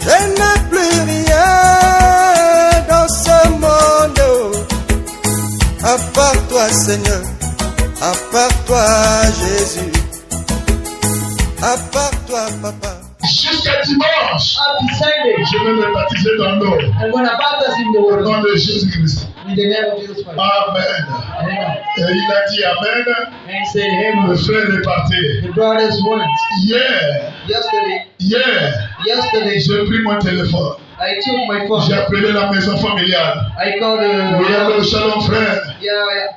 Je n'ai plus rien dans ce monde, à part toi Seigneur, à part toi Jésus, à part toi Papa. Jusqu'à dimanche, Up to Sunday, je vais me baptiser dans l'eau. I'm going to baptize in the Au water. nom de Jésus-Christ. In the name of Jesus Christ. Amen. Amen. Et il a dit Amen. And he said, Le Amen. frère est parti. The brothers went. Hier, Yesterday, j'ai pris mon téléphone. I took my phone. J'ai appelé la maison familiale. I called Oui, allô, shalom frère.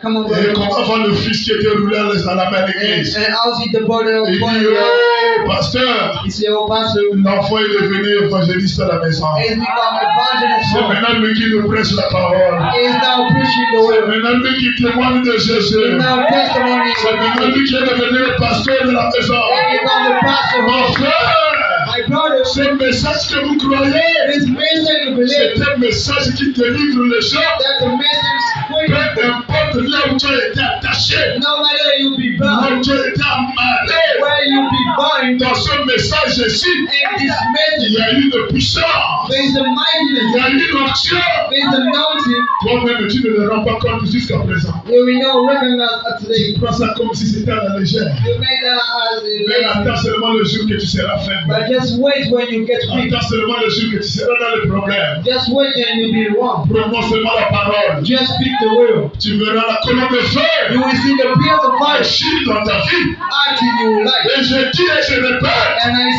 come on, Et brother. comment va le fils qui était roulé à la main And d'église? how's it the brother? Il dit, oh, pasteur, He said, oh, pastor, l'enfant est devenu évangéliste à la maison. he's become evangelist. C'est maintenant lui qui nous prêche la parole. He's now preaching the C'est word. maintenant lui qui témoigne de Jésus. He's now testimony. C'est maintenant lui qui est devenu le pasteur de la maison. He become the pastor. Mon frère, My brother, ce message que vous croyez, this message you believe, c'est un message qui délivre les gens. that the message is Peu quick. importe là où tu as été attaché, No matter you be là bound, où tu as été amarré, where you be bound, dans ce message-ci, and this il message, y a eu une puissance, there is a il mightiness, y a eu une action. there is a anointing. Toi-même, tu ne le rends pas compte jusqu'à présent. You will not recognize it today. Tu prends ça comme si c'était à la légère. You make that as Mais a attends seulement le jour que tu seras faible. but just wait when you get weak. Attends seulement le jour que tu seras dans le problème. Just wait and you'll be wrong. Prononce seulement la parole. Just speak the word. Tu verras la colonne de feu You will see the pillars of fire agir dans ta vie. acting in your life. Et je dis et je répète, And I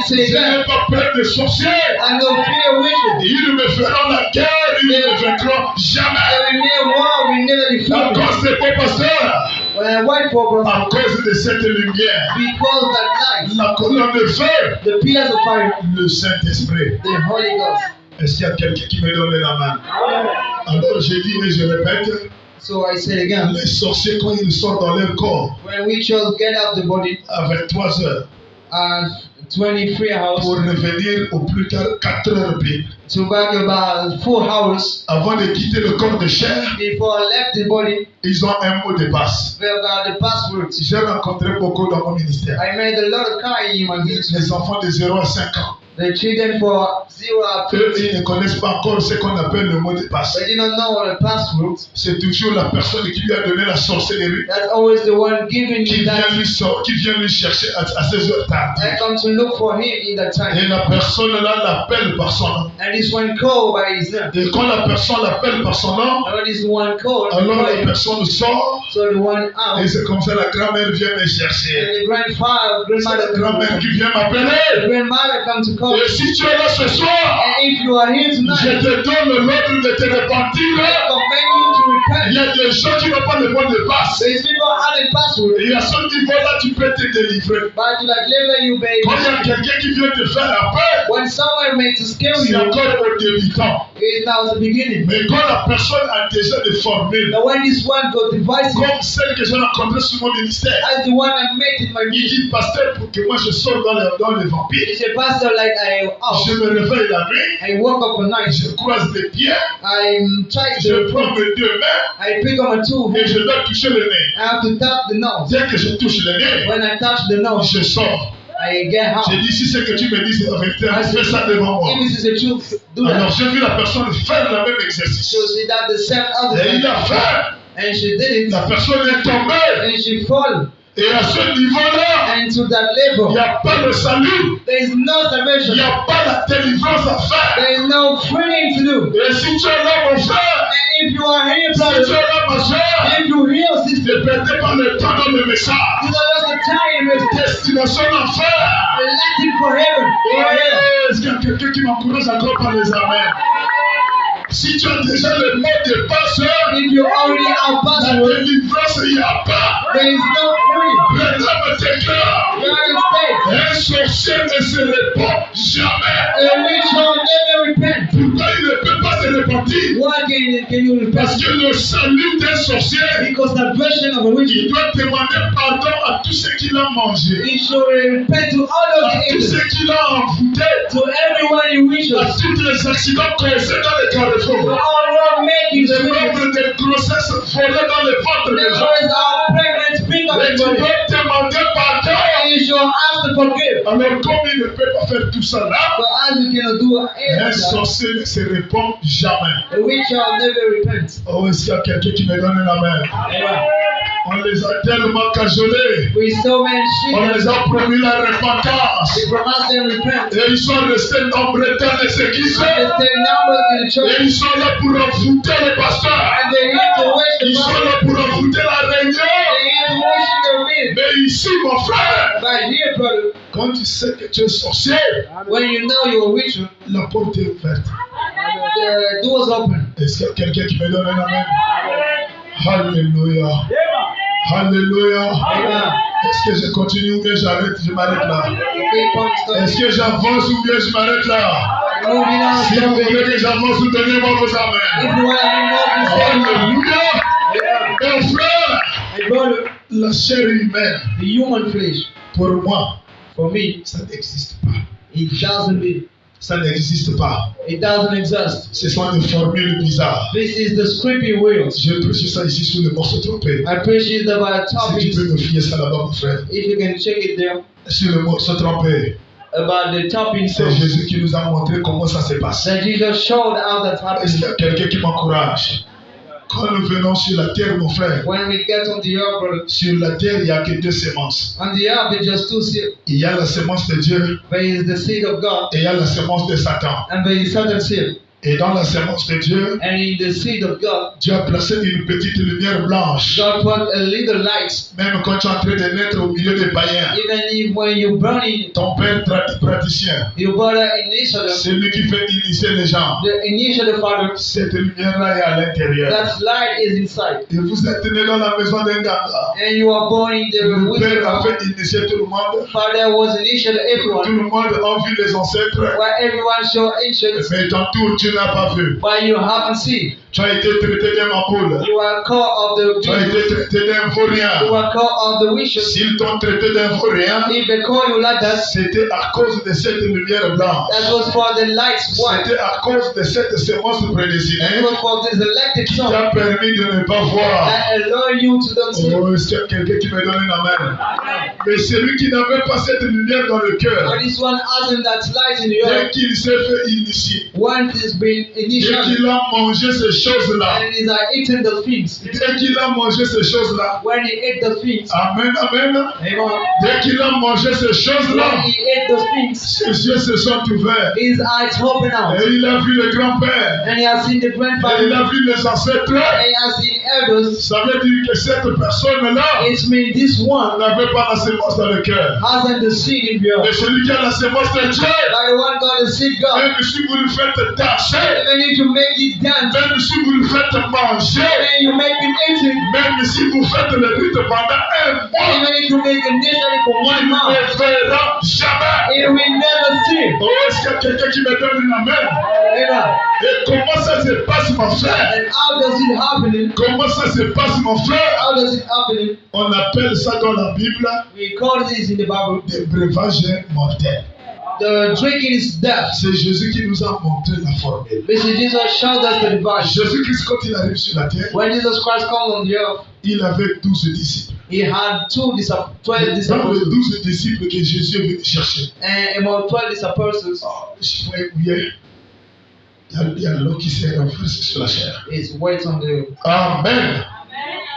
say je that n'ai pas peur des sorciers. I no fear witches. Ils me feront la guerre, ils ne me vaincront jamais. There will never war, we never À defeat. cause des beaux pasteurs, When I wait for brother, à cause de cette lumière, because that light, la colonne de feu, the pillars of fire, le Saint-Esprit. the Holy Ghost. Est-ce qu'il y a quelqu'un qui me donne la main? Alors je dis et je répète, So I say again, les sorciers quand ils sortent dans leur corps when we just get out the body à 23 heures at 23 hours pour revenir au plus tard 4 heures pile, to back about 4 hours avant de quitter le corps de chair, before I left the body, ils ont un mot de passe. we got the passwords. J'ai rencontré beaucoup dans mon ministère. I made a lot of kind in my village. Les enfants de 0 à 5 ans, The children for 0 up eux, to ils ne connaissent pas encore ce qu'on appelle le mot de passe. they did not know the passwords. C'est toujours la personne qui lui a donné la sorcellerie That's always the one giving qui you vient that. qui vient lui chercher à 16 heures tardives. I come to look for him in that time. Et la personne là l'appelle par son nom. And this one called by his name. Et quand la personne l'appelle par son nom, And this one called, alors la personne sort so the one out. et c'est comme ça la grand-mère vient me chercher. And the grandfather, C'est la grandmother, grand-mère qui vient the m'appeler. grandmother come to call. Et si tu es là ce soir, And if you are here je tonight, te donne l'ordre de te I repentir. command you to Il y repent. a des gens qui n'ont pas le bon de passe. There is people having password, Et à ce niveau-là, tu peux te délivrer. but like later you baby. Quand il y a quelqu'un qui vient te faire la peur, When someone made to scare c'est you, encore au débutant. it is now the beginning. Mais quand la personne a déjà des formules, Now when this one got devices, comme celle que j'ai rencontrée sur mon ministère, as the one I met in my il meeting, dit, pasteur, pour que moi je sorte dans les vampires, it's a pastor like je me réveille la nuit, I woke up at night, je croise les pieds, I tried je to, prends mes deux mains I pick up my two, et je dois toucher le nez. I have to tap the nose. Dès que je touche le nez, When I touch the nose, je sors. I get out. J'ai dit, si ce que tu me dis c'est la vérité, fais ça devant moi. If this is the truth, do Alors that. j'ai vu la personne faire le même exercice. So she did the same other Et il thing, a fait. and she did it, La personne est tombée. and she fall Et à ce niveau-là, into that il level. n'y a pas de salut. There is no Il salvation. n'y a pas la délivrance à faire. There is no freedom to do. Et si tu es là, mon frère, And if you are here, si tu brother, es là, ma soeur, if you hear sister, ne perdez pas le temps dans le message. you don't have the time with Destination d'enfer. elected for heaven. Est-ce qu'il y a quelqu'un qui m'encourage encore par les amens? Si tu as déjà le mot de passe, If you already have la password, délivrance, il n'y a pas. there is no freedom. Prédame tes cœurs. United States, Un sorcier ne se répand jamais. a witch will never repent. Pourquoi il ne peut pas se repentir? Why can you Parce repent? que le salut d'un sorcier, Because the version of a witch, il doit demander pardon à tous ceux qui l'ont mangé, he should repent to all of à the tous evil, ceux qui l'ont envoûté, to everyone he à wishes, tous les accidents causés dans les to carrefours. all wrong makings, Le the nombre de grossesses volées dans le ventre des gens. members are pregnant, speak of Et tu it. dois demander pardon are asked to forgive. Alors comme il ne peut pas faire tout ça là, But as you cannot do un anything, sorcier ne se répond jamais. the witch shall never repent. Oh, est-ce qu'il y a quelqu'un qui me donne la main? Amen. On les a tellement cajolés. We so many On sheep, les a promis la repentance. we promise them repent. Et ils sont restés nombreux dans les églises. There's still numbers in the Et church, ils sont là pour envoûter les pasteurs. and they need to wash the Ils sont body. là pour envoûter la réunion. They need to wash their meat. Mais ici, mon frère, But here, brother, quand tu sais que tu es sorcier, when you know you're a witch, la porte est ouverte. the door's open. Est-ce qu'il y a quelqu'un qui me donne un amen? Alléluia. Alléluia. Amen. Est-ce que je continue ou bien j'arrête? Je m'arrête là. Three points stop. Est-ce que j'avance ou bien je m'arrête là? Moving on, Si vous stopping. voulez que j'avance, vous donnez-moi vos If amens. you want to know, you say no. Alléluia. Yeah. Mon frère, Hey, brother, la chair humaine, the human flesh, pour moi, for me, ça n'existe pas. it doesn't be. Ça n'existe pas. It doesn't exist. Ce sont des formules bizarres. This is the scripty wheels. J'ai précisé ça ici sur le morceau trompé. I appreciate the Si tu topics. peux me fier ça là-bas, mon frère. If you can check it there Sur le morceau trompé, about the topics c'est Jésus qui nous a montré comment ça se passe. that Jesus showed how that Est-ce qu'il happened. y a quelqu'un qui m'encourage? Quand nous venons sur la terre, mon frère, When we get on the earth, brother, sur la terre, il n'y a que deux semences. on the earth, it's just two seeds. Il y a la semence de Dieu There is the seed of God et il y a la semence de Satan. and there is Satan's seed. Et dans la semence de Dieu, And in the seed of God, Dieu a placé une petite lumière blanche. God put a little light. Même quand tu es en train de naître au milieu des païens, Even if when you're burning, ton père praticien, your brother initiated, c'est lui qui fait initier les gens. the initiated father, Cette lumière-là est à l'intérieur. that light is inside. Et vous êtes né dans la maison d'un ganga. And you are born in the Le wisdom père a of fait initier tout le monde. Father was initiated Tout everyone, le monde a vu les ancêtres. where everyone show interest, Mais ton tour, tu n'as pas vu. but you haven't seen. Tu as été traité d'un mamboule. You are called of the Tu as été demons. traité d'un You vaurien. are called of the wishes. S'ils t'ont traité d'un vaurien, If they call you like that, c'était à cause de cette lumière blanche. that was for the lights white. C'était à cause de cette semence That prédestinée was for this elected qui son t'a permis de ne pas voir. that allow you to don't see. Oh, est-ce qu'il y a quelqu'un qui me donne un amen? Mais celui qui n'avait pas cette lumière dans le cœur, And this one hasn't that light in the dès earth. qu'il s'est fait initier, One has been dès initiated qu'il a mangé ces choses-là, and is eating the things. dès qu'il a mangé ces choses-là, When he ate the things, amen, amen, amen. dès qu'il a mangé ces choses-là, When he ate the things, ses yeux se sont ouverts. his eyes open out. Et il a vu le grand-père, And he has seen the et il grandfather, a vu les ancêtres. and he has seen elders. Ça veut dire que cette personne-là It means this one n'avait pas la semence dans le cœur. hasn't the seed in the Mais earth. celui qui a la semence de Dieu, But the one got the seed God. même si vous le faites danser, Even if you make it dance, même si vous le faites manger, even you make it eating, même si vous faites le rite pendant un mois, even if you make it initially for il 1 ne month, verra jamais. it will never see. Oh, est-ce qu'il y a quelqu'un qui me donne une amen? Amen. Et comment ça se passe, mon frère? And how does it happen? Comment ça se passe, mon frère? How does it happen? On appelle ça dans la Bible We call this in the Bible des breuvages mortels. the drinking is death. C'est Jésus qui nous a montré la formule. Mr. Jesus showed us the device. Jésus-Christ, quand il arrive sur la terre, When Jesus Christ came on the earth, il avait 12 disciples. he had 12 Dans les disciples. 12 disciples que Jésus est venu chercher, And among 12 disciples je vois hier, il y a l'eau qui s'est renversée sur la chair. is weight on the Amen.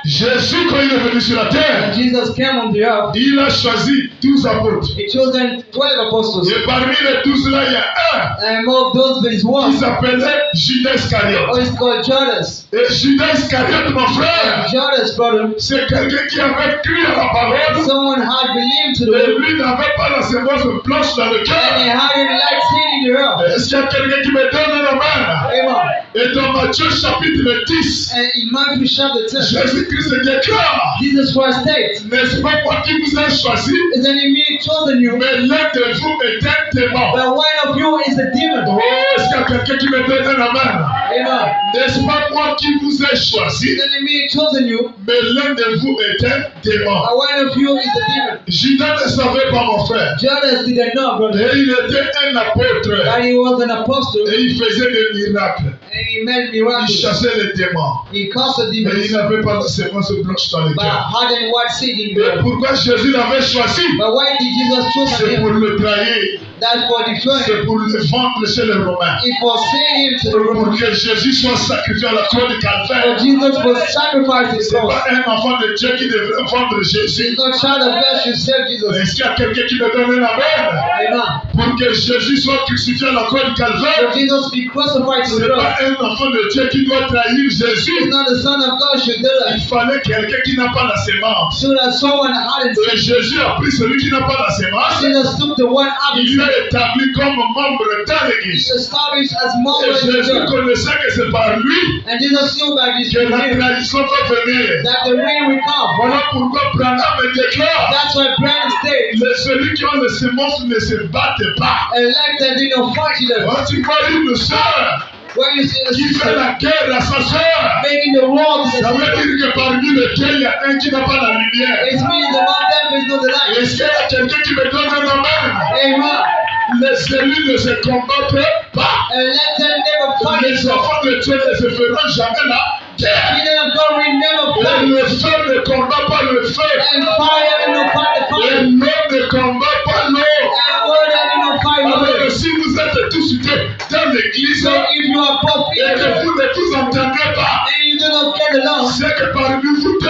Jésus, quand il est venu sur la terre, When Jesus came on the earth, il a choisi 12 apôtres. he chosen 12 apostles. Et parmi les 12 là, il y a un And among those there is one qui s'appelait Judas Iscariote. who is called Judas. Et Judas Iscariote, mon frère, And Judas, brother, c'est quelqu'un qui avait cru à la parole. someone had believed to the Et word. lui n'avait pas la semence blanche dans le And he cœur. had a light seed in the earth. Est-ce qu'il y a quelqu'un qui me donne la main? Amen. Et dans Matthieu chapitre 10, And in Matthew chapter 10, Jésus-Christ déclare, Jesus Christ states, n'est-ce pas moi qui vous ai choisi, is an enemy chosen you, mais l'un de vous est un démon. but one of you is a demon. Oh, est-ce qu'il y a quelqu'un qui me donne la main? Amen. N'est-ce pas moi qui vous ai choisi, Is an enemy chosen you, mais l'un de vous est un démon. but one of you is a demon. Judas ne savait pas, mon frère. Judas didn't know, brother, Et il était un apôtre. that he was an apostle Et il faisait des miracles. miracles. And he made Il miracles. chassait les démons. He cast the Mais il demons. n'avait pas la sémence blanche dans le But cœur. how then what seed in Et you? pourquoi Jésus l'avait choisi? But why did Jesus choose C'est pour him? le trahir. That's for destroying C'est him. pour le vendre chez les Romains. It for sending him to the Pour Romans. que Jésus soit sacrifié à la croix du For calvaire. Jesus was sacrificed his C'est cross. pas un enfant de Dieu qui devrait vendre Jésus. There's no child of God should serve Jesus. Est-ce qu'il y a quelqu'un qui me donne la main? Amen. Pour que Jésus soit crucifié à la croix du For calvaire, Jesus to be crucified to ce the n'est cross. pas un enfant de Dieu qui doit trahir It's Jésus. not the Son of God should do Il that. fallait quelqu'un qui n'a pas la sémence. So that someone hadn't Et Jésus a pris celui qui n'a pas la sémence. Jesus took the one out Il l'a établi comme membre dans He l'église. established as more Et in the Jésus church. connaissait que c'est par lui And Jesus knew by this que la reveal trahison va venir. that the rain will come. Voilà pourquoi Branham déclare, That's why Brandon states, celui qui a les semences ne se batte pas. elected did not fight them. Quand tu vois une sœur When you see a qui fait sister la guerre à sa sœur, making the war to the ça veut sister, dire que parmi lesquels il y a un qui n'a pas la lumière. it means the one them is not the light. Est-ce qu'il y a quelqu'un qui me donne un amen? Amen. Les élus ne se combattent pas. Elected never fight Les themselves. enfants de Dieu ne se feront jamais la guerre. Children of God will never Et fight. le feu ne combat pas le feu. And fire will not fight the Et fire. l'eau ne combat pas l'eau. And water will not fight the Alors water. si vous êtes tous dans l'église So if you are poor et que people vous ne vous entendez pas, and you do not get along, c'est que parmi vous deux,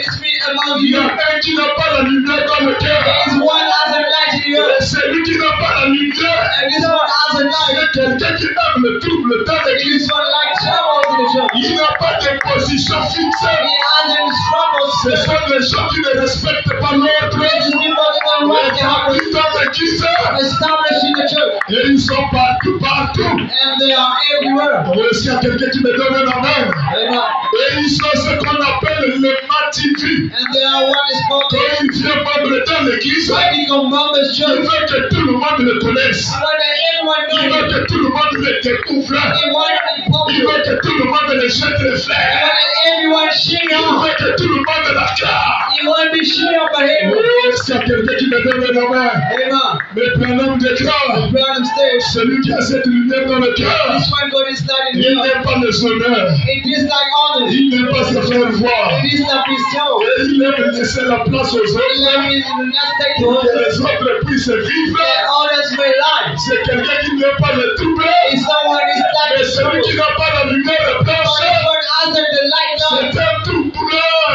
it means among il y you a un qui n'a pas la lumière dans le cœur. there is one as a light in you, Et celui qui n'a pas la lumière, and this one as a light. c'est quelqu'un qui aime le trouble dans l'église. This one like troubles in the church. Il n'a pas de position fixe. He hasn't troubles. Ce sont les gens qui ne respectent pas l'autre. These people that don't right their heart Établis dans l'église. established in the church, Et ils sont partout, partout. and they are everywhere. Est-ce qu'il y a quelqu'un qui me donne un amen? Amen. Et ils sont ce qu'on appelle le mativu. And they are what is called Quand il vient membre dans l'église, the become members il church. veut que tout le monde le connaisse. And when everyone Il knows veut it, que tout le monde le découvre. they want to be Il popular. veut que tout le monde le jette les They fleurs. want everyone share Il on. veut que tout le monde l'acclame. You want to be shared by him. Est-ce qu'il y a quelqu'un qui me donne un amen? Amen. Mais Branham déclare, Brandon states, celui qui a cette lumière dans le cœur, this one God is not in il you. n'aime pas les honneurs. It is like others. Il n'aime pas se faire voir. It is not his soul. Et il aime laisser la place aux autres Love is the next take to pour que others. les autres puissent vivre. That others may lie. C'est quelqu'un qui n'aime pas le trouble. If someone is Mais like celui qui trouble, n'a pas la lumière blanche, someone other the light c'est now un troubleur.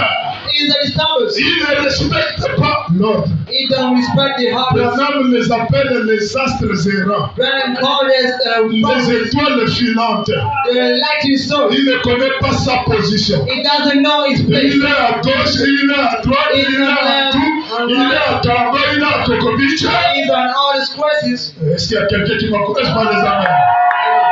is that stumbles. Il ne respecte pas l'ordre. He don't respect the habits. Branham les appelle les astres errants, Brandon called us les étoiles filantes. the light is soul. Il ne connaît pas sa position. He doesn't know his place. Il est à gauche, il est à droite, il est à tout, il est à Tamba, il est à Kokobicha. He's on all the squares. Est-ce qu'il y a quelqu'un qui m'encourage par les amis?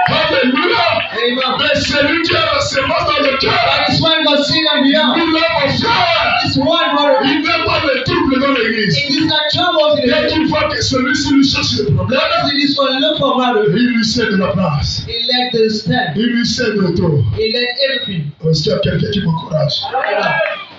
Alléluia! Amen. Mais celui qui a la sémence dans le cœur, But this one got sin on beyond. il est mon frère. This one brother, Il n'aime pas les troubles dans l'église. it is not trouble in the Dès church. qu'il voit que celui-ci lui cherche le problème, Let us see this one look for matter. il lui cède la place. He let the stand. Il lui cède tout. He let everything. Est-ce qu'il y a quelqu'un qui m'encourage? Amen.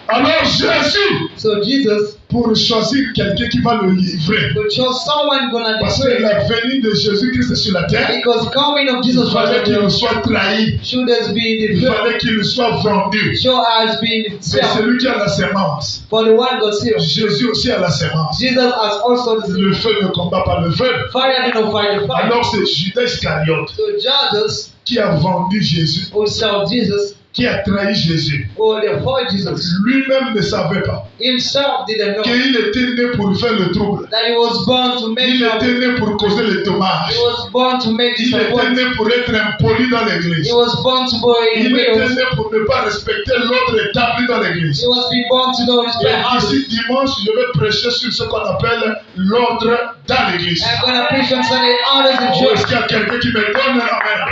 Alors Jésus, So Jesus pour choisir quelqu'un qui va le livrer, will chose someone gonna parce que betray. la venue de Jésus-Christ sur la terre, Because coming of il Jesus fallait qu'il Christ soit trahi, should has been il the fallait qu'il soit vendu. show has been C'est self. celui qui a la sémence. For the one got sealed. Jésus aussi a la sémence. Jesus has also the Le feu ne combat pas le feu. fire did not fight the fire. Alors c'est Judas Iscariote So Jesus qui a vendu Jésus, who served Jesus qui a trahi Jésus. or the for Jesus Lui-même ne savait pas himself didn't know qu'il était né pour faire le trouble. that he was born to make Il trouble. était né pour causer les dommages. He was born to make Il était disappointment. né pour être impoli dans l'église. He was born to go in Il était wheels. né pour ne pas respecter l'ordre établi dans l'église. He was be born to know Et respect others. ici, dimanche, je vais prêcher sur ce qu'on appelle l'ordre dans l'église. I'm gonna preach on Sunday others in Est-ce church. qu'il y a quelqu'un qui me donne un amen?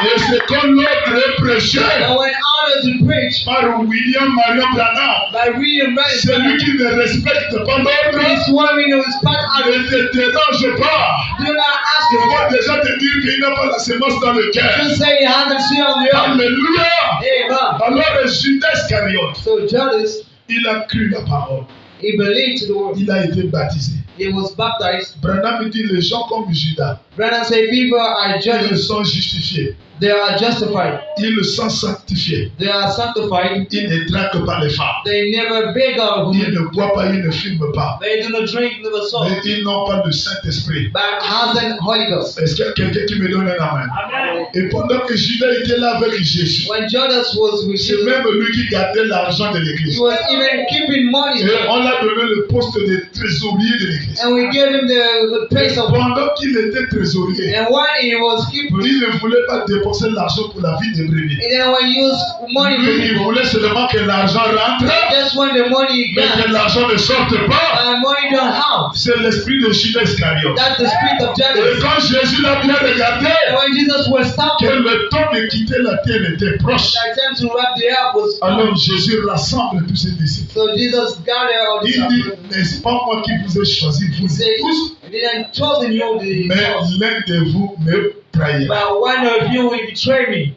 Et c'est comme l'ordre est prêché And when others in preach par William Marion Branham. by William Celui Branham, qui ne respecte pas l'ordre this one we know respect others. ne te dérange pas. Do not ask Il him. faut déjà te dire qu'il n'a pas la sémence dans le cœur. Just say he hasn't seen on the earth. Alléluia. Amen. Alors Judas Iscariote, So Judas, il a cru la parole. he believed to the word. Il a été baptisé. He was baptized. Branham dit les gens comme Judas, Branham said people are ils judged. sont justifiés. They are justified. Ils sont sanctifiés. They are sanctified. Ils ne draguent pas les femmes. They never beg our Ils women. ne boivent pas, ils ne fument pas. They do not drink never salt. Mais ils n'ont pas de Saint-Esprit. But hasn't Holy Ghost. Est-ce qu'il y a quelqu'un qui me donne un amen? Amen. Et pendant que Judas était là avec Jésus, When Judas was with c'est Jesus, même lui qui gardait l'argent de he l'église. was even keeping money. Et on l'a donné le poste de trésorier de l'église. And we gave him the place of. Pendant qu'il était trésorier, And when he was keeping, il ne voulait pas dépenser l'argent pour la vie de brebis. he didn't want to use money for Lui, il people. voulait seulement que l'argent rentre, Just when the money mais que got, l'argent ne sorte pas. and money don't have. C'est l'esprit de Judas Iscariote. That's the spirit of Et Judas. quand Jésus l'a bien regardé, And when Jesus was que stopping, le temps de quitter la terre était proche, that time to wrap the earth was. alors Jésus rassemble tous ses disciples. So Jesus gathered all the Il dit, disciples. n'est-ce pas moi qui vous ai choisi, vous He said, tous, "I didn't chosen you the mais l'un de vous me trahira. but one of you will betray me."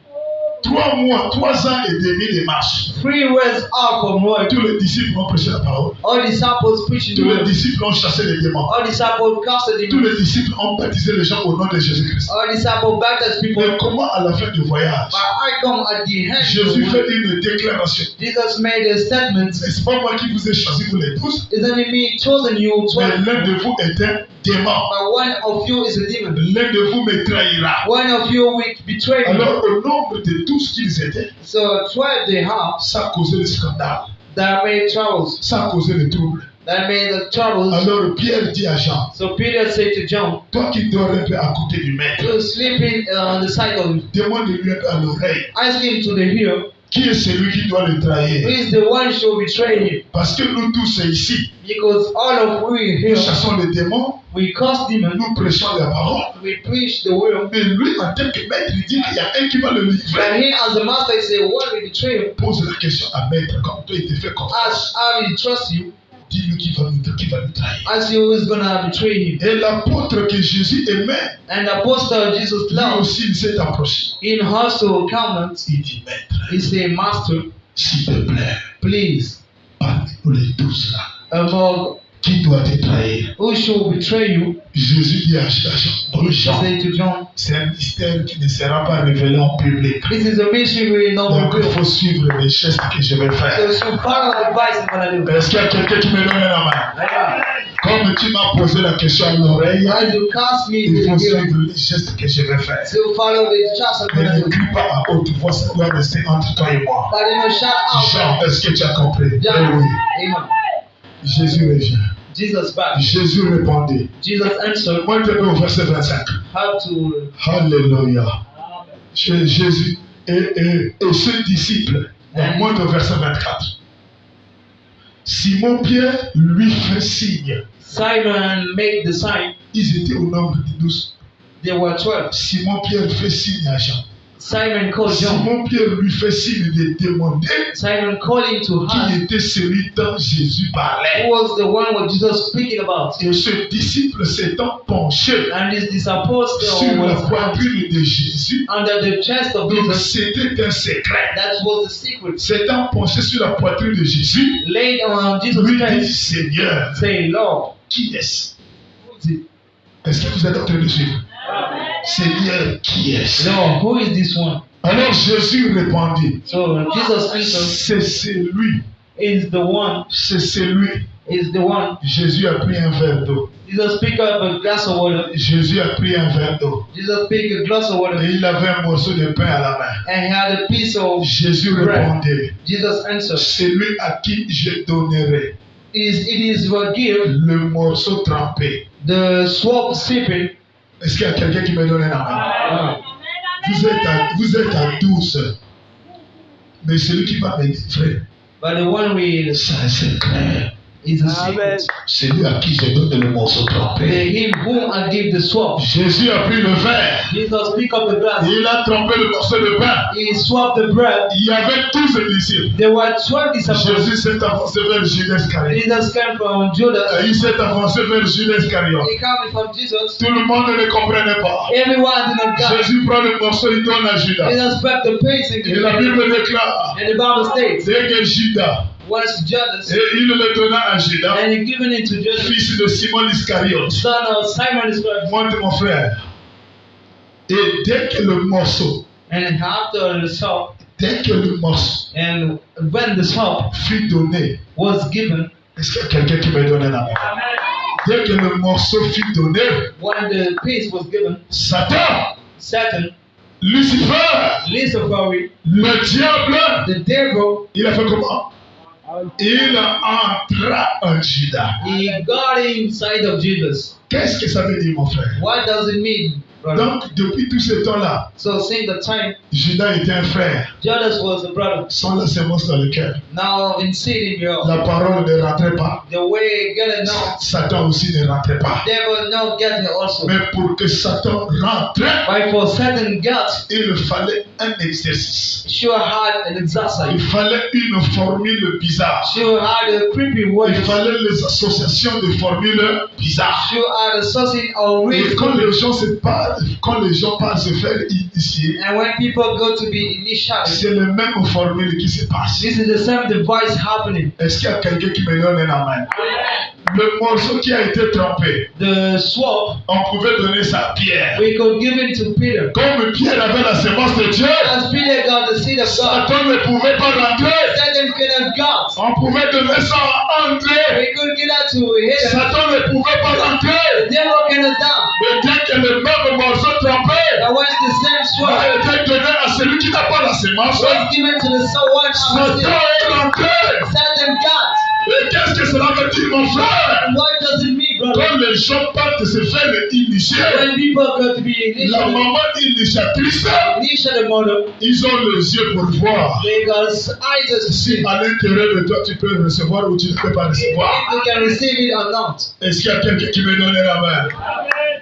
3 mois, 3 ans et demi de marche. 3 years out from Lord. Tous les disciples ont prêché la parole. All disciples preaching the Tous les word. disciples ont chassé les démons. All disciples casted Tous demons. les disciples ont baptisé les gens au nom de Jésus-Christ. All disciples baptized people. Mais comment à la fin du voyage, But I come at the end. Jésus of the fait word. une déclaration. Jesus made a statement. N'est-ce pas moi qui vous ai choisi vous les tous, Isn't it me chosen you? mais 12? l'un de vous est un démon. But one of you is a demon. L'un de vous me trahira. One of you will betray me. Alors au nombre de tout ce qu'ils étaient, So 12 they have ça a causé le scandale, that made troubles. ça a causé le trouble. That made the troubles. Alors Pierre dit à Jean, So Peter said to John, toi qui dors un peu à côté du maître, "You're sleeping on the side of him. demande-lui un peu à l'oreille, Ask him to the ear. qui est celui qui doit le Who trahir? is the one who shall betray him?" Parce que nous tous ici, Because all of we nous here, chassons les démons, we cast demons, nous prêchons la parole. we preach the word. Mais lui, en tant que maître, il dit qu'il y a un qui va le And livrer. he, as the master, say, "One will betray him." Pose la question à maître, comme toi il te fait confiance. As I will trust you, Dis-lui qui va nous trahir. as you is gonna betray him. Et l'apôtre que Jésus aimait, And the apostle Jesus lui loved, aussi il s'est approché. in hostile countenance, Il dit, maître, he said, "Master, s'il te plaît, please, parmi-nous les tous là, among qui doit te trahir? who shall betray you?" Jésus dit à Jean, oh He Jean, said to John, c'est un mystère qui ne sera pas révélé en public. "This is a mystery we will not Donc il reveal. faut suivre les gestes que je vais So faire. you should follow the advice I'm gonna do." Est-ce qu'il y a quelqu'un qui me donne la main? Amen. Comme tu m'as posé la question à l'oreille, As you cast me il to faut the ear, suivre les gestes que je vais faire. so follow the chance I'm Mais gonna ne do. crie pas à haute voix, ça doit rester entre toi et moi. But you know, shout out. Jean, est-ce que tu as compris? Eh Yeah. oui. Amen. Jésus revient. Jesus back. Jésus répondit. Jesus answered, Moi, je vais au verset 25. "How to?" Alléluia. Jésus et ce disciple, dans moins de verset 24. Simon-Pierre lui fait signe. Simon made the sign. Ils étaient au nombre de 12. There were 12. Simon-Pierre fait signe à Jean. Simon called John. Simon-Pierre lui fait signe de demander Simon called him to qui ask était celui dont Jésus parlait. who was the one what Jesus speaking about. Et ce disciple s'étant penché And his disciples sur la was poitrine de Jésus, under the chest of donc Jesus. c'était un secret. That was the secret. S'étant penché sur la poitrine de Jésus, Laid on Jesus lui dit, Christ. Seigneur, Say, "Lord, qui est-ce? who is it? Est-ce que vous êtes en train de suivre? Seigneur, qui est-ce? Lord, who is this one?" Alors Jésus répondit, So Jesus answered, c'est celui, "Is the one, c'est celui. is the one." Jésus a pris un verre d'eau. Jesus picked up a glass of water. Jésus a pris un verre d'eau. Jesus picked a glass of water. Et il avait un morceau de pain à la main. And he had a piece of Jésus bread. répondait, Jesus answered, celui à qui je donnerai "It is what give le morceau trempé. the swab sipping." Est-ce qu'il y a quelqu'un qui me donne un amen? Vous êtes à 12. Mais celui qui va me livrer, But the one we c'est clair. is a secret. Celui à qui je donne le morceau The trempé. him whom I give the swab. Jésus a pris le verre. Jesus picked up the glass. Et il a trempé le morceau de pain. He swapped the bread. Il y avait 12 disciples. There were 12 disciples. Jésus s'est avancé vers Judas Iscariote. Jesus came from Judas. Il s'est avancé vers Judas Iscariote. He came from Jesus. Tout le monde ne comprenait pas. Everyone did not get. Jésus prend le morceau, il donne à Judas. Jesus packed the piece and Et la Bible déclare, the Bible states, dès que Judas, once Judas, et il le donna à Judas, and he given it to Judas, fils de Simon Iscariote. son of Simon Iscariot. Montre mon frère. Et dès que le morceau And after the sop, dès que le morceau and when the sop fut donné, was given, est-ce qu'il y a quelqu'un qui me donne un amen? Dès que le morceau fut donné, when the piece was given, Satan, Satan, Lucifer, Lucifer, le diable, the devil, il a fait comment? Il entra en Judas. he got inside of Jesus. Qu'est-ce que ça veut dire, mon frère? What does it mean, brother? Donc, depuis tout ce temps-là, So since the time, Judas était un frère, Judas was a brother. sans la sémence dans le cœur. Now in seed in your La parole ne rentrait pas. the way get it now, Satan aussi ne rentrait pas. devil not get it also. Mais pour que Satan rentre, But for Satan got, il fallait un exercice. sure had an Il exercise. fallait une formule bizarre. Sure had a creepy word. Il fallait les associations de formules bizarres. Sure had a something or Et real. quand les gens se parlent, quand les gens parlent se faire initier, And when people go to be initialized, c'est les mêmes formules qui se passent. this is the same device happening. Est-ce qu'il y a quelqu'un qui me donne un amen? Le morceau qui a été trempé, The swap, on pouvait donner ça à Pierre. we could give it to Peter. Comme Pierre avait la sémence de Dieu, As Peter got the seed of God, Satan ne pouvait pas rentrer. Satan cannot got. On pouvait donner ça à André. We could get that to him. Satan ne pouvait pas rentrer. The devil cannot down. Mais dès que le même morceau trempé That was the same a swap été donné à celui qui n'a pas la sémence, was given to the someone on the Satan seed. est rentré. Satan got. Et qu'est-ce que cela veut dire, mon frère? What does it mean, brother? Quand les gens partent se faire initier, When people go to be la initiated, maman initiatrice, initial mother, ils ont les yeux pour voir. they got eyes to see. Si à l'intérieur de toi tu peux recevoir ou tu ne peux pas recevoir. If you can receive it or not. Est-ce qu'il y a quelqu'un qui me donne la main?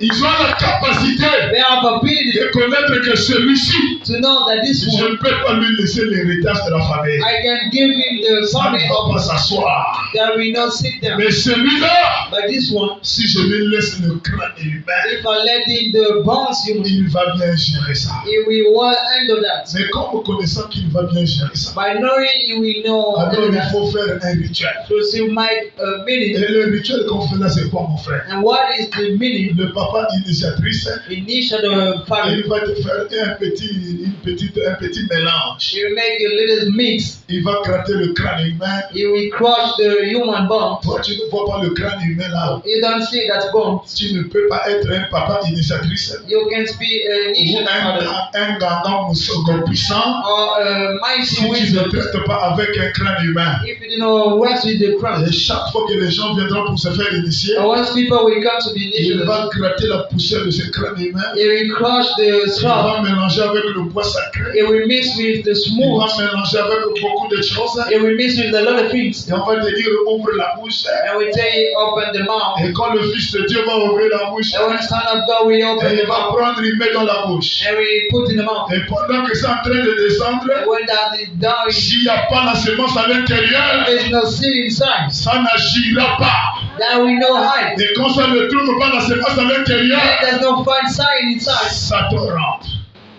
Ils ont la capacité They have ability de connaître que celui-ci, to know that this je ne one, peux pas lui laisser l'héritage de la famille. I can give him the Ça ne family va of pas s'asseoir. that will not sit down. Mais celui-là, But this one, si je lui laisse le crâne humain, if I let in the bones, il va bien gérer ça. he will well handle that. Mais comme connaissant qu'il va bien gérer ça, By knowing he will know alors handle il that. faut faire un rituel. So you make a Et meaning. le rituel qu'on fait là, c'est quoi, mon frère? And what is the meaning? Le papa initiatrice, Initial the family. il va te faire un petit mélange. He will make a little mix. Il va gratter le crâne humain. He will crush the human bone. Toi, tu ne vois pas le crâne humain là. You don't see that bone. Tu ne peux pas être un papa initiatrice You can't be an ou initial father un gandon moussogo puissant or a mighty si tu ne wizard traites pas avec un crâne humain. if you don't work with the crown. Et chaque fois que les gens viendront pour se faire initier, And once people will come to be il initiated, va gratter la poussière de ce crâne humain. he will crush the Il straw. va mélanger avec le bois sacré. It will mix with the Il smooth. va mélanger avec beaucoup de choses. It will mix with a lot of things. Et on va te dire, ouvre la bouche. And we tell you, open the mouth. Et quand le Fils de Dieu va ouvrir la bouche, And when the Son of God will open et the il va mouth, prendre, il met dans la bouche. and we put in the mouth. Et pendant que c'est en train de descendre, And when that is done, s'il n'y a pas la sémence à l'intérieur, there's no sin inside. ça n'agira pas. That we know hide. Et quand ça ne trouve pas la sémence à l'intérieur, There's no fine sign inside. ça te rentre.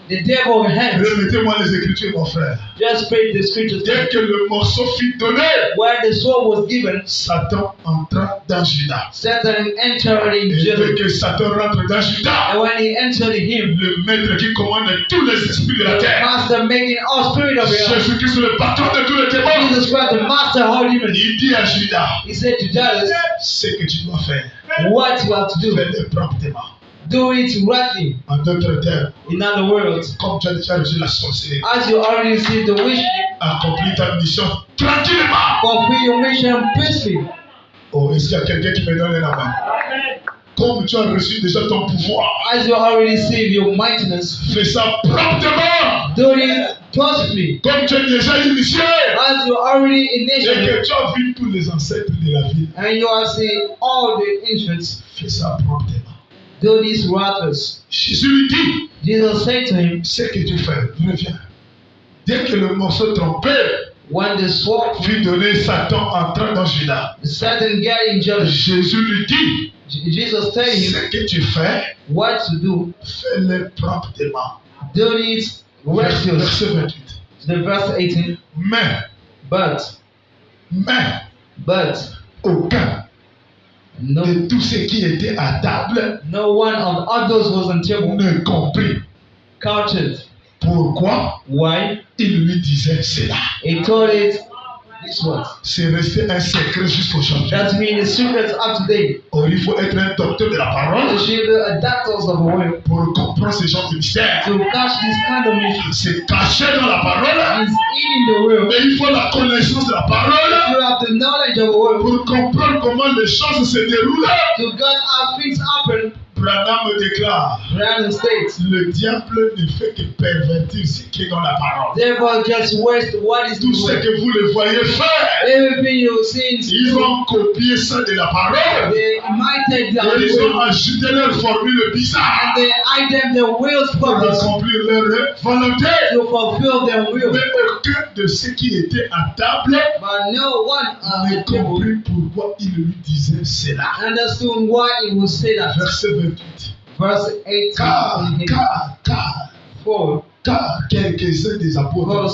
The devil hands. Remettez-moi les Écritures, mon frère. Just pray the scriptures. Dès que le morceau fut donné, When the sword was given, Satan entra dans Judas. Satan entered in Et dès Jesus. que Satan rentre dans Judas, And when he entered him, le maître qui commande tous les esprits de la the terre, master making all spirit of the earth, Jésus-Christ, le patron de tous les démons, Jesus Christ, the master of demons, il dit à Judas, he said to Judas, ce que tu dois faire, what you have to do, fais-le promptement. do it rightly. En d'autres termes, In other words, comme tu as déjà reçu la sorcellerie, as you already received the wish, accomplis ta mission tranquillement. fulfill your mission peacefully. Oh, est-ce qu'il y a quelqu'un qui me donne la main? Comme tu as reçu déjà ton pouvoir, As you already received your mightiness, fais ça promptement. do it peacefully. Comme tu es déjà initié As you already et initiated, que tu as vu tous les ancêtres de la vie, and you have seen all the infants, fais ça promptement. do this righteous. Jésus lui dit, Jesus said to him, ce que tu fais, reviens. Dès que le morceau trompé when the sword fut donné, Satan entra dans Judas. Satan getting jealous, Jésus lui dit, Jesus told him ce que tu fais, what to do. fais-le promptement. Do it righteous. Verset 28. The verse 18. Mais aucun No, de tous ceux qui étaient à table no one of others was on table ne comprit counted Pourquoi Why? il lui disait cela? He told it this was. C'est resté un secret jusqu'aujourd'hui. That means the secret up to date. Or, il faut être un docteur de la parole To show the doctors of the word pour comprendre ces genres de mystères. to catch this kind of mission. C'est caché dans la parole, Is eating the word. mais il faut la connaissance de la parole You have the knowledge of the word pour comprendre comment les choses se déroulent. to get how things happen. Branham déclare, Around the states. le diable ne fait que pervertir ce qui est dans la parole. Therefore, just waste what is Tout the ce word. que vous les voyez faire, Everything you see, ils ont copié ça de la parole. they imitated the Et ils ont word ajouté leur formule bizarre and they hide the will's pour purpose accomplir leur volonté. to fulfill their will. Mais aucun de ceux qui étaient à table But no one n'a people compris pourquoi il lui disait cela. understood why he would say that. Verset 28. Verse 18. Car quelques-uns des apôtres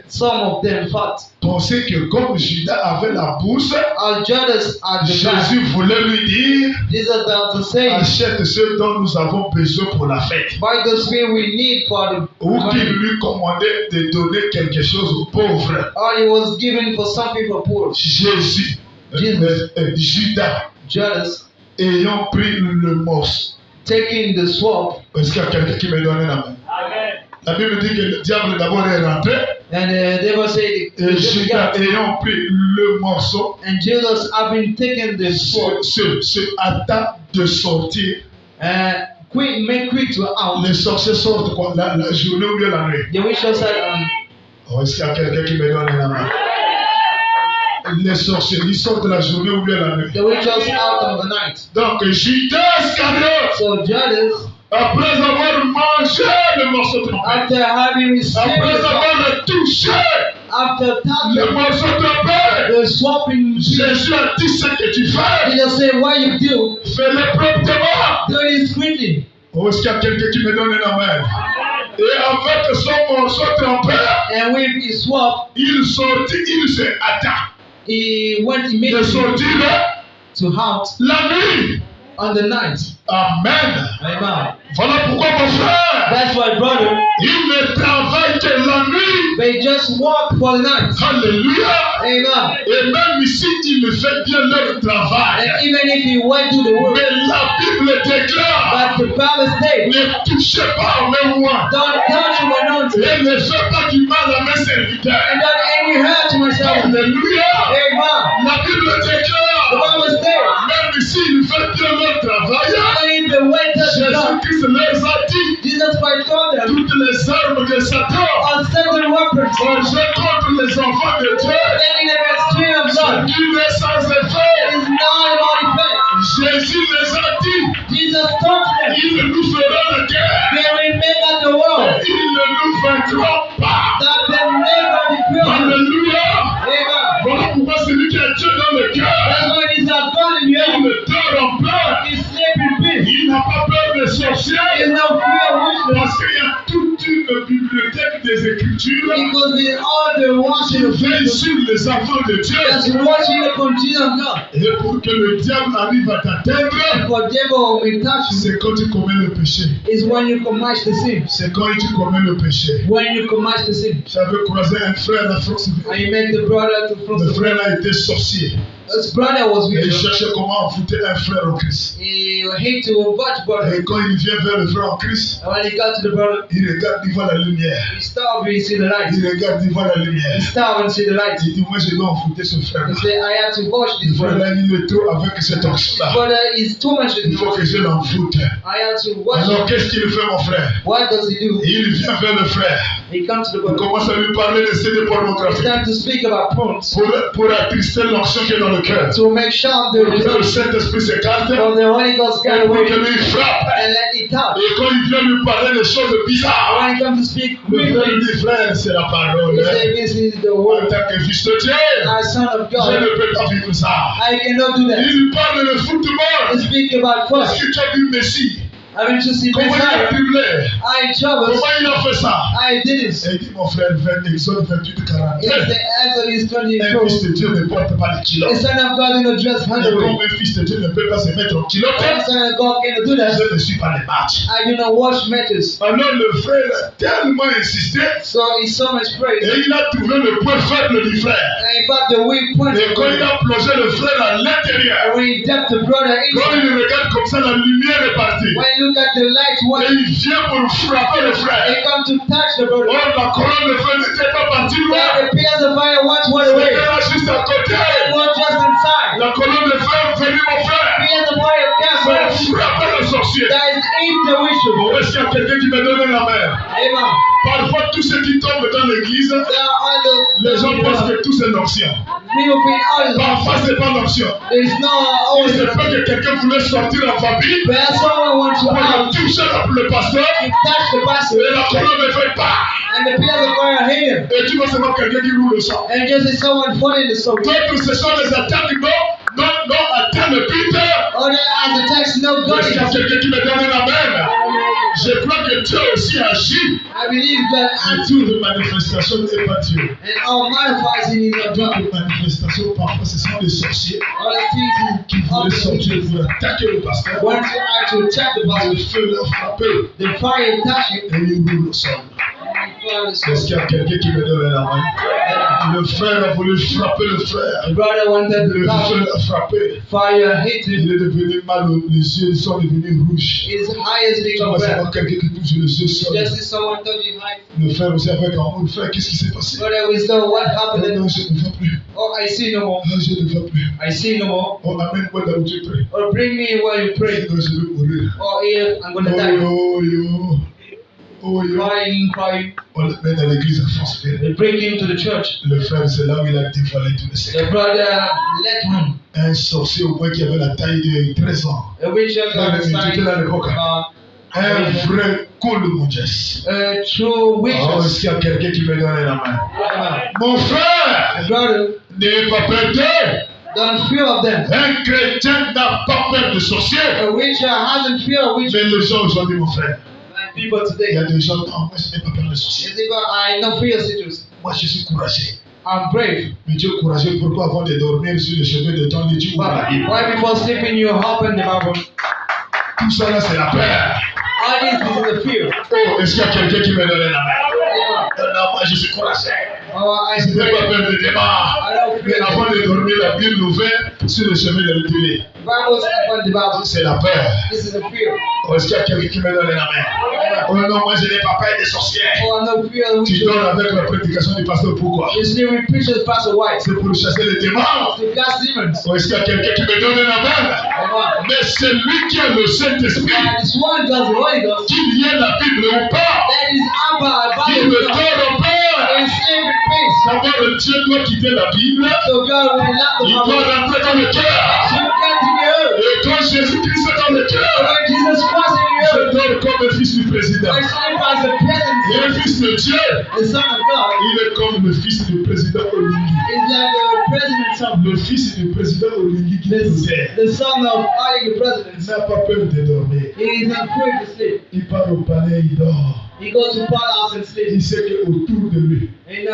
Some of them thought, pensaient que comme Judas avait la bourse, as Judas at the back, Jésus voulait lui dire, Jesus down to say, achète ce dont nous avons besoin pour la fête. buy the spirit we need for the Ou qu'il money. lui commandait de donner quelque chose aux pauvres. Or he was given for something for poor. Jésus, Judas, Judas ayant pris le morceau. taking the sword, Est-ce qu'il y a quelqu'un qui me donne la main? La Bible dit que le diable d'abord est rentré and they were saying, et Judas ayant pris le morceau and Jesus having taken the sword, se hâta de sortir. make quick to out. Les sorciers sortent quoi? La journée ou bien la nuit? The witch said, Oh, est-ce qu'il y a quelqu'un qui me donne la main? Les sorciers, ils sortent la journée ou bien la nuit? the witch was out of the night. Donc Judas Iscariote, So Judas, après avoir mangé le morceau de pain, after having received après the sword, avoir touché after le touching morceau de pain, the sword in Jésus a dit ce que tu fais, Jesus said, what you do, fais-le promptement. do it quickly. Oh, est-ce qu'il y a quelqu'un qui me donne la main? Et avec son morceau trempé, And with his sword, il sortit, il se hâta he went de immediately sortir to hunt la nuit. on the night. Amen. Amen. Voilà pourquoi mon frère, That's why, brother, il ne travaille que la nuit. they just walk for the night. Alléluia. Amen. Et même ici, il fait bien leur travail. And even if he went to the work, Mais la Bible déclare, but the Bible states, ne touchez pas au même moi. don't touch my anointing Et ne fais pas du mal à mes serviteurs. and don't any hurt to myself. Alléluia. Amen. La Bible The déclare, Bible states, même ici, il fait bien leur travail. even if they went to the Lord, Jésus-Christ leur a dit, Jesus Christ told them, toutes les armes de Satan on certain weapons, sont jeunes contre les enfants de Dieu. standing against the Spirit of Ce God, qui est sans it effet. is not about effect. Jésus les a dit, Jesus told them, il nous fera la guerre. they will make at the world, Il ne nous vaincra pas. that they never defeat. Alléluia. Amen. Voilà pourquoi celui qui a Dieu dans le cœur, That's why it is that God in il you ne dort en peur. is sleep in peace. Il n'a pas peur des sorciers. There is no fear of witchcraft. Parce qu'il y a toute une bibliothèque des Écritures Because with all the qui watching of veille people sur les enfants de Dieu. that's watching the continuum of God. Et pour que le diable arrive à t'atteindre, For devil will touch you c'est quand tu commets le péché. is when you commit the sin. C'est quand tu commets le péché. When you commit the sin. J'avais croisé un frère à France. And you make the brother to front Le of frère a été sorcier. his brother was Et with il him. cherchait comment envoûter un frère en Christ. He hate to watch brother. Et quand il vient vers le frère en Christ, And when he got to the brother, il regarde, il voit la lumière. he stopped and he see the light. Il regarde, il voit la lumière. He stopped and see the light. Il dit, moi je dois envoûter ce frère. He said, I have to watch Le this frère brother. là, il est trop avec cette onction-là. Brother is too much with Il faut you. que je l'envoûte. I have to watch Alors him. qu'est-ce qu'il fait mon frère? What does he do? Il vient vers le frère. He comes to the Il brother. commence à lui parler de CD It's pornographiques. time to speak about prompts. Pour attrister l'onction qui est dans le cœur. To make sure Pour que le the Saint-Esprit s'écarte. from the Holy Ghost Et get pour away que lui frappe. and let it touch. Et quand il vient lui parler des choses bizarres, When he comes to speak le frère quickly, lui dit, frère, c'est la parole. he said, this is the En word. tant que fils de Dieu, As son of je God, ne peux pas vivre ça. I cannot do Il that. lui parle de He football. speak about Est-ce flesh. que tu as vu Messi? I went to see Comment il a Messiah. publié? I traveled. Comment il a fait ça? I did it. Et il dit, mon frère, Exode 28, 40. It's the Exodus Un 24. fils de Dieu ne porte pas les The kilos. Son of God did not dress Et handily. comme un fils de Dieu ne peut pas se mettre en kilote, The Son of God cannot do that. je ne suis pas les matchs. I do not watch matches. Alors le frère a tellement insisté So he's so much praise. et il a trouvé le point faible du frère. And he got the weak point. Et quand il a plongé le frère à l'intérieur, And when he dipped the brother quand into, il regarde comme ça, la lumière est partie. when you look at the light, Et what il vient pour frapper le they frère. come to touch the brother. Or la colonne de feu n'était pas partie loin. Then the pillars of fire once went away. C'était là juste à côté. It was just inside. La colonne de feu est venue, mon frère. Pillars of fire Ça came. a frappé le sorcier. That is in the wisdom. Bon, est-ce qu'il y a quelqu'un qui me donne la main? Amen. Parfois, tous ceux qui tombent dans l'église, There are others. les gens pensent que tout c'est l'onction. People think others. Parfois, c'est pas l'onction. There's no Il always. se peut que quelqu'un voulait sortir en famille But someone wants to pour out. toucher le pasteur You touch the pastor. et la colonne ne fait pas. And the pillars of fire hit him. Et tu vois seulement quelqu'un qui roule le sang. And just as someone fought in the soul. D'autres, ce sont les attaques non atteintes de Peter. Other as the text no God. Est-ce qu'il y a quelqu'un qui me donne la main? Je crois que Dieu aussi agit. I believe that Et toute manifestation n'est pas Dieu. and all modifies in his God. Toute manifestation, parfois, ce sont les sorciers All the things qui voulaient sortir pour attaquer le pasteur. once you actually attack the body, Le feu l'a frappé the fire touch him. et il roule au sol. Est-ce qu'il y a quelqu'un qui me donne la main? Le frère a voulu frapper le frère. The brother wanted Le to touch feu him. l'a frappé. Fire hit him. Il est devenu mal, les yeux sont devenus rouges. His eyes Tu become vois, c'est red. pas quelqu'un qui touche les yeux seuls. Just as someone told you, hi, Le frère aussi avec un mot, frère, qu'est-ce qui s'est passé? brother, we know what happened. Non, je ne vois plus. Oh, I see no more. Ah, je ne vois plus. I see no more. On amène-moi là où tu pries. Or bring me where you pray. Sinon, je vais mourir. Or here, I'm going to Oh die. yo, yo. Oh yo. Crying, crying. On le met dans l'église à France. They bring him to the church. Le frère, c'est là où il a dévoilé tous les secrets. The brother let him. Un sorcier au moins qui avait la taille de 13 ans. A witch of Non, God mais tu étais là à l'époque. Un vrai Kolumundjes. a true witch. Oh, est-ce qu'il y a quelqu'un qui me donne la main? Mon frère, Brother, n'ayez pas peur d'eux. don't fear of them. Un chrétien n'a pas peur de sorciers. A witcher hasn't fear of witches. Mais les gens aujourd'hui, mon frère, And people il y today, a des gens, non, moi je n'ai pas peur de sorciers. they say, "But I no fear citrus. Moi je suis courageux. I'm brave." Mais tu es courageux, pourquoi avant de dormir sur le chemin de ton lit, tu ouvres la But Bible? why before sleeping you open the Bible? Tout ça là, c'est la peur. All this is the fear. Oh, est-ce qu'il y a quelqu'un qui me donne la main? Yeah. Non, moi je suis courageux. Oh, I Je n'ai pas pray. peur de débat. I don't Mais fear. avant de dormir, la Bible ouverte sur le chemin de l'île. Bibles open the Bible. C'est la peur. This is a fear. Oh, est-ce qu'il y a quelqu'un qui me donne la main? Oh non, moi je n'ai pas peur des sorciers. Oh, I no fear of Tu witches. dors avec la prédication du pasteur, pourquoi? You see, we preachers pass away. C'est pour chasser les démons. To cast demons. Oh, est-ce qu'il y a quelqu'un qui me donne la main? Amen. Mais c'est lui qui a le Saint-Esprit, And this one does the Holy Ghost. qu'il y ait la Bible ou pas, That is Abba, qu'il ne Bible. dort pas. And sleep in peace. D'abord, le Dieu doit quitter la Bible, So God will not the il doit Bible. rentrer dans le cœur. Should continue. Et quand Jésus-Christ est dans le cœur, When Jesus Christ in je you. dors comme un fils du président. I sleep as the presence. Et un fils de Dieu, The Son of God. il est comme le fils du président Olingi. Is like the president's son. Le fils du président Olingi qui est au terre. The son of all the Il presidents. n'a pas peur de dormir. He is not afraid to sleep. Il part au palais, il dort. He goes to palace and Il sleep. sait qu'autour de lui, And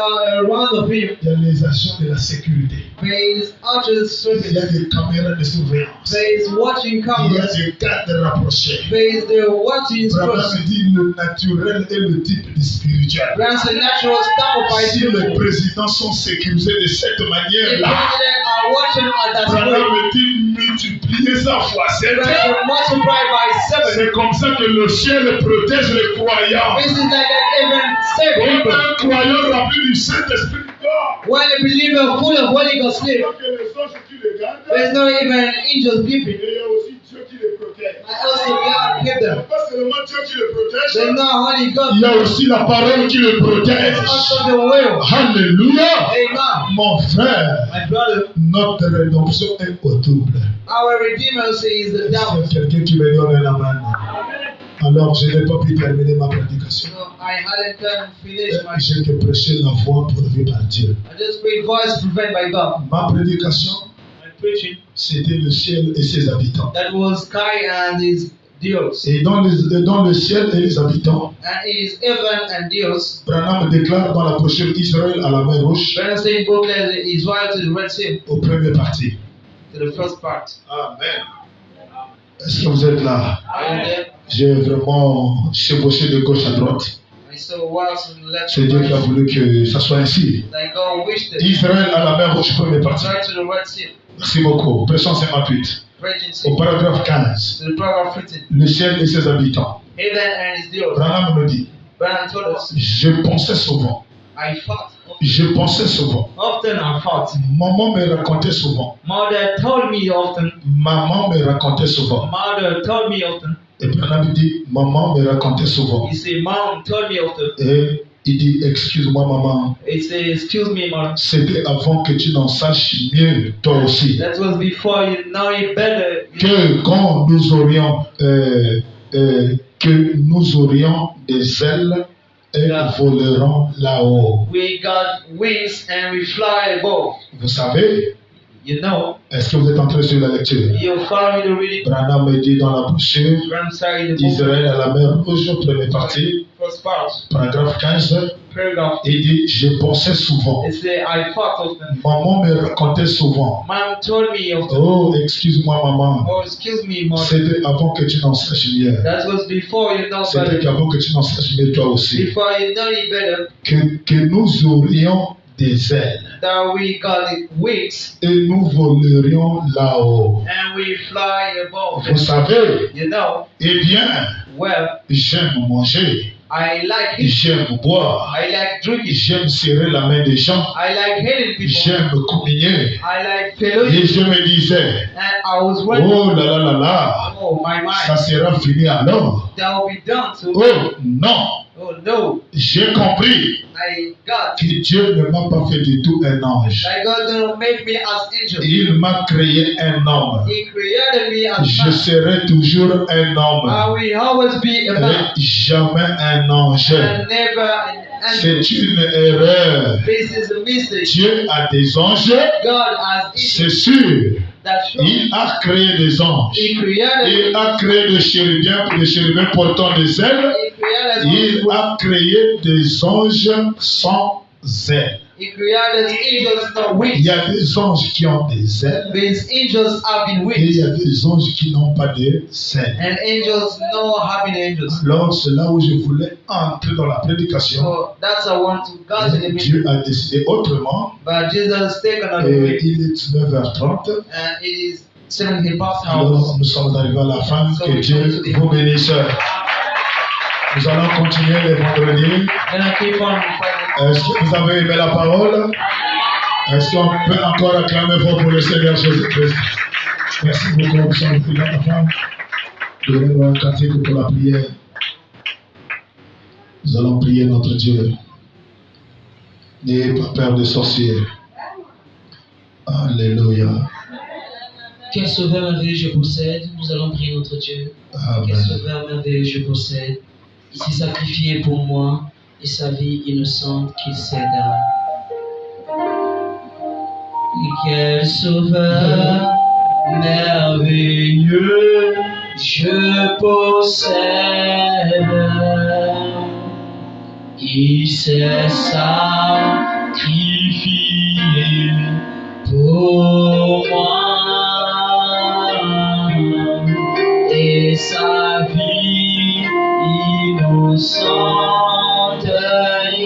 around of him, il y a les agents de la sécurité. there is archers Il y a sweeping. des caméras de surveillance. There is watching Il y a cameras. des gardes rapprochés. There is the watching Vraiment, screens. se dit le naturel et le type du spirituel. Grants a natural sacrifice. Si If les the présidents sont sécurisés de cette manière-là, president are watching at that Branham way, me dit multiplier ça fois 7. grants will multiply by 7. C'est comme ça que le ciel protège les croyants. This is like an even save Comme people. un croyant rempli du Saint-Esprit dort. When a believer full of Holy Ghost sleep, Donc les anges qui les gardent, there's no even angels et sleeping. il y a aussi Dieu qui les protège. And also God keep Ce them. n'est pas seulement Dieu qui les protège, There's no Holy Ghost. il y a aussi la parole qui les protège. It's also the will. Alléluia. Amen. Mon frère, My brother, notre rédemption est au double. our Redeemer says the Est-ce devil. qu'il y a quelqu'un qui me donne la main? Alors, je n'ai pas pu terminer ma prédication. So I hadn't finished my. J'ai que prêché la voix pourvue par Dieu. I just read voice prevented by God. Ma prédication, My preaching c'était le ciel et ses habitants. that was sky and his Dios. Et dans le ciel et les habitants. And it is heaven and Dios. Branham déclare dans la prochaine Israël à la mer Rouge. When I say proclaim Israel to the Red Sea. Au premier parti. To the first part. Amen. Est-ce que vous êtes là? Are you there? J'ai vraiment chevauché de gauche à droite. I saw walls from the left C'est Dieu qui a right. voulu que ça soit ainsi. Like God wished it. Israël à la mer Rouge, premier parti. Right to the Red Sea. Merci beaucoup. Verset 58. Breaking sea. Au paragraphe 15. To the paragraph 15. Le ciel et ses habitants. Heaven and his Dios. Branham nous dit. Branham told us. Je pensais souvent. I thought. Je pensais souvent. Often I thought. Maman me racontait souvent. Mother told me often. Maman me racontait souvent. Mother told me often. Et Branham dit, maman me racontait souvent. He said, Mom told me often. Et il dit, excuse-moi maman. He said, excuse me, Mom. C'était avant que tu n'en saches mieux, toi aussi. That was before you know it better. Que quand nous aurions, des ailes et volerons là-haut. We got wings and we fly above. Vous savez, You know, est-ce que vous êtes entré sur la lecture? you follow me to read it. Branham me dit dans la brochure, I'm sorry, the book, Israël à la mer Rouge, première partie, first part, paragraphe 15, paragraph. il dit, je pensais souvent. It said, I thought often. Maman me racontait souvent. Mom told me often. Oh, excuse-moi maman. Oh, excuse me, Mom. C'était avant que tu n'en saches mieux. That was before you know C'était better. avant que tu n'en saches mieux toi aussi. Before you know it better, Que nous aurions des ailes that we got wings et nous volerions là-haut. and we fly above. Vous savez, You know, eh bien, well, j'aime manger, I like it. j'aime boire, I like drinking. j'aime serrer la main des gens, I like hating people. j'aime communier. I like Et fellowship. je me disais, And I was wondering, oh là là là là, oh my ça mind, sera fini alors. that will be done to me. Oh non, Oh no, j'ai compris I got. que Dieu ne m'a pas fait du tout un ange. Like God didn't make me as angel. Il m'a créé un homme. He created me as Je man. serai toujours un I homme will always be a man. et jamais un ange. And never an angel. C'est une erreur. This is a message. Dieu a des anges, God has c'est it. sûr. That's true. Il a créé des anges. He created. Il a créé des chérubins portant des ailes. He created. Il a créé des anges sans ailes. He created angels no Il wings. y a des anges qui ont des ailes These angels having et il y wings. a des anges qui n'ont pas de ailes. And angels no having angels. Alors, c'est là où je voulais entrer dans la prédication. So that's I want to go to the Et mission. Dieu a décidé autrement. But Jesus has taken on the Et way. il est 9h30. And it is 17 past Alors, hours. nous sommes arrivés à la fin. Que Dieu vous bénisse. Nous allons continuer les vendredis. Then I keep on fighting. Est-ce que vous avez aimé la parole? Est-ce qu'on peut encore acclamer fort pour le Seigneur Jésus-Christ? Merci beaucoup. Nous sommes pris dans la fin. Donnez-nous un cantique pour la prière. Nous allons prier notre Dieu. N'ayez pas peur des sorciers. Alléluia. Quel sauveur merveilleux je possède, nous allons prier notre Dieu. Quel Amen. sauveur merveilleux je possède, il s'est sacrifié pour moi et sa vie innocente qu'il céda. Et quel sauveur merveilleux je possède, il s'est sacrifié pour moi. Et sa vie innocente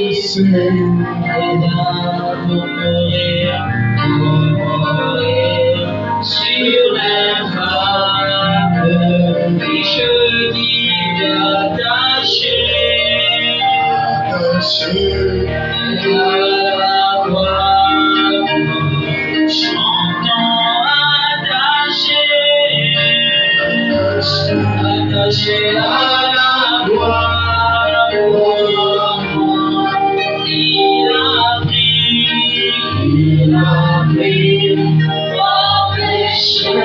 ici est là pour mourir sur les vagues. Et je dis attaché à la voix, chantant attaché à la voix. Il a pris mon péché,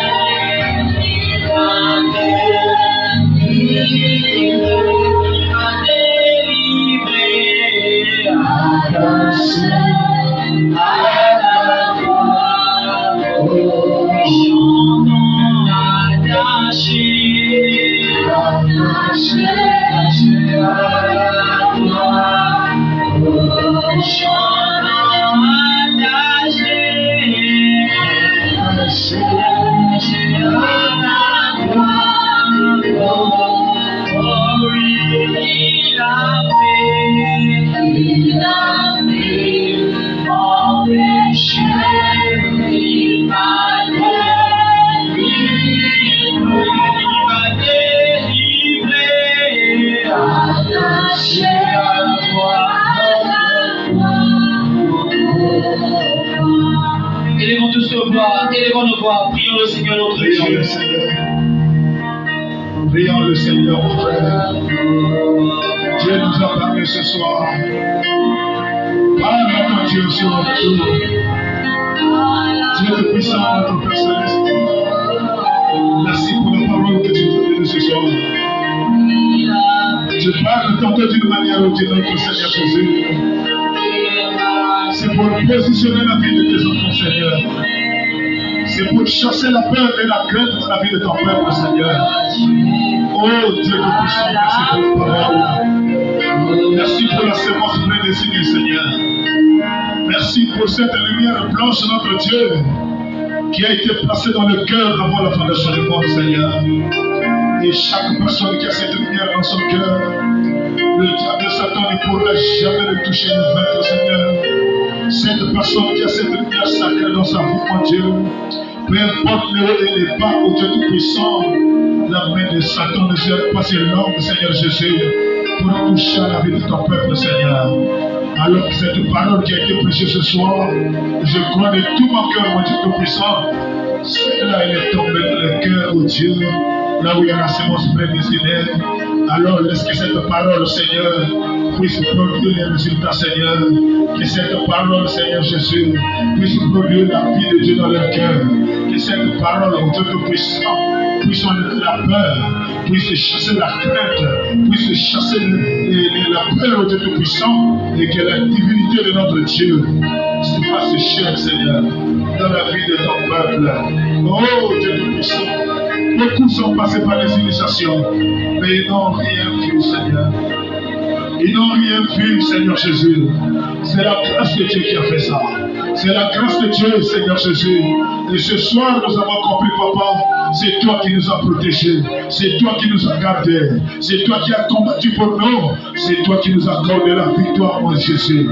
il m'a délivré, attaché à la voix, chantant attaché. notre Dieu. Prions le Seigneur, mon frère. Dieu nous a parlé ce soir. Parle à ton Dieu sur notre tour. Dieu est puissant, notre Père Céleste. Merci pour la parole que tu nous as donnée ce soir. Je parle tantôt d'une manière ou d'une autre, Seigneur Jésus. C'est pour positionner la vie de tes enfants, Seigneur. C'est pour chasser la peur et la crainte dans la vie de ton peuple, Seigneur. Oh Dieu de puissance, merci pour ta parole. Merci pour la sémence prédestinée, Seigneur. Merci pour cette lumière blanche, notre Dieu, qui a été placée dans le cœur avant la fondation du monde, Seigneur. Et chaque personne qui a cette lumière dans son cœur, le diable Satan ne pourra jamais le toucher, le vaincre, Seigneur. Cette personne qui a cette lumière sacrée dans sa vie, mon Dieu, peu importe les hauts et les bas, au Dieu Tout-Puissant, la main de Satan ne sera pas si longue, Seigneur Jésus, pour toucher à la vie de ton peuple, Seigneur. Alors que cette parole qui a été prêchée ce soir, je crois de tout mon cœur, mon Dieu Tout-Puissant, celle-là, elle est tombée dans le cœur, oh Dieu, là où il y a la sémence prédestinée. Alors laisse que cette parole, Seigneur, puisse produire les résultats, Seigneur. Que cette parole, Seigneur Jésus, puisse produire la vie de Dieu dans leur cœur. Que cette parole, oh Dieu Tout-Puissant, puisse enlever la peur, puisse chasser la crainte, puisse chasser la peur, oh Dieu Tout-Puissant, et que la divinité de notre Dieu se fasse chère, Seigneur, dans la vie de ton peuple. Oh Dieu Tout-Puissant, beaucoup sont passés par les initiations, mais ils n'ont rien vu, Seigneur. Ils n'ont rien vu, Seigneur Jésus. C'est la grâce de Dieu qui a fait ça. C'est la grâce de Dieu, Seigneur Jésus. Et ce soir, nous avons compris, Papa, c'est toi qui nous as protégés. C'est toi qui nous as gardés. C'est toi qui as combattu pour nous. C'est toi qui nous as accordé la victoire, mon Jésus.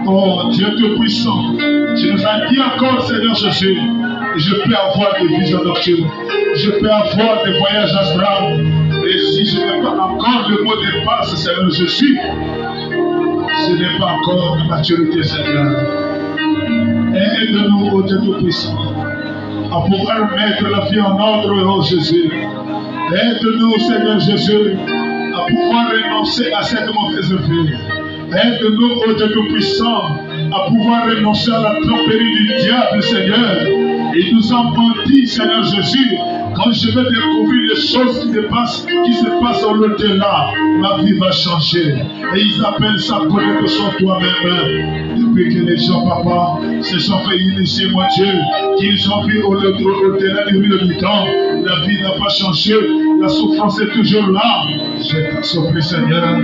Oh, Dieu Tout-Puissant, tu nous as dit encore, Seigneur Jésus, je peux avoir des visions nocturnes. Je peux avoir des voyages astrales. Et si je n'ai pas encore le mot de passe, Seigneur Jésus, ce n'est pas encore la maturité, Seigneur. Et aide-nous, ô Dieu Tout-Puissant, à pouvoir mettre la vie en ordre, ô Jésus. Aide-nous, Seigneur Jésus, à pouvoir renoncer à cette mauvaise vie. Aide-nous, ô Dieu Tout-Puissant, à pouvoir renoncer à la tromperie du diable, Seigneur. Il nous a menti, Seigneur Jésus, quand je vais découvrir les choses qui se passent au-delà, ma vie va changer. Et ils appellent ça connaître son toi-même. Depuis que les gens, Papa, se sont fait initier, mon Dieu, qu'ils ont vu au-delà du rideau du temps, la vie n'a pas changé, la souffrance est toujours là. Je t'en supplie, Seigneur,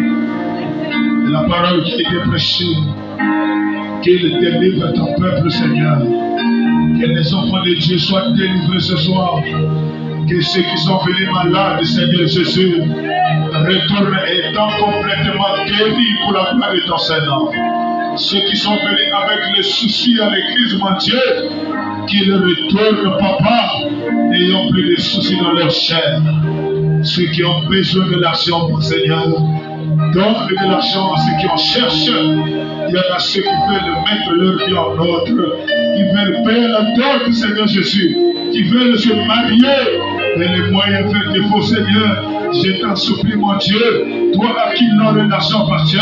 la parole qui a été prêchée, qu'il délivre ton peuple, Seigneur. Que les enfants de Dieu soient délivrés ce soir. Que ceux qui sont venus malades, Seigneur Jésus, retournent étant complètement guéris pour la gloire de ton Seigneur. Ceux qui sont venus avec les soucis à l'église, mon Dieu, qu'ils retournent, Papa, n'ayant plus de soucis dans leur chair. Ceux qui ont besoin de l'argent, mon Seigneur, donne de l'argent à ceux qui en cherchent. Il y en a ceux qui veulent mettre leur vie en ordre, qui veulent payer la dot, Seigneur Jésus, qui veulent se marier. Mais les moyens faits défaut, Seigneur, je t'en supplie, mon Dieu, toi à qui l'or et l'argent appartient,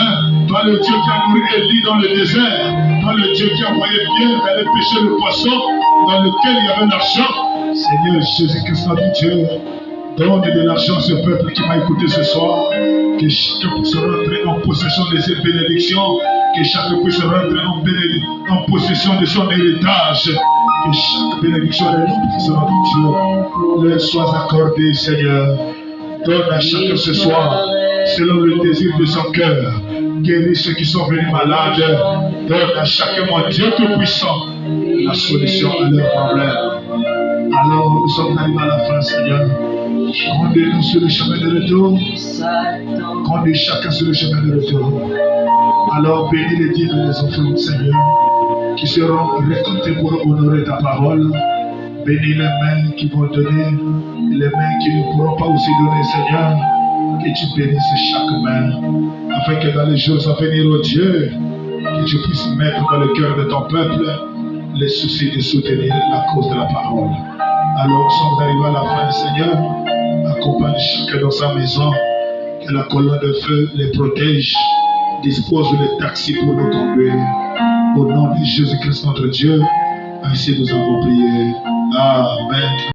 toi le Dieu qui a nourri Élie dans le désert, toi le Dieu qui a envoyé Pierre d'aller pêcher le poisson dans lequel il y avait l'argent. Seigneur Jésus-Christ, notre Dieu, donne de l'argent à ce peuple qui m'a écouté ce soir, que chacun puisse rentrer en possession de ses bénédictions, que chacun puisse rentrer en possession de son héritage, que chaque bénédiction de notre Dieu leur soit accordée, Seigneur. Donne à chacun ce soir, selon le désir de son cœur, guéris ceux qui sont venus malades. Donne à chacun, mon Dieu Tout-Puissant, la solution à leurs problèmes. Alors nous sommes arrivés à la fin, Seigneur. Conduis-nous sur le chemin de retour. Conduis chacun sur le chemin de retour. Alors bénis les dires des enfants, Seigneur, qui seront récoltés pour honorer ta parole. Bénis les mains qui vont donner, les mains qui ne pourront pas aussi donner, Seigneur. Que tu bénisses chaque main, afin que dans les jours à venir, oh Dieu, que tu puisses mettre dans le cœur de ton peuple les soucis de soutenir la cause de la parole. Alors nous sommes arrivés à la fin, Seigneur. Accompagne chacun dans sa maison. Que la colonne de feu les protège. Dispose les taxis pour nous conduire. Au nom de Jésus-Christ notre Dieu, ainsi nous avons prié. Amen.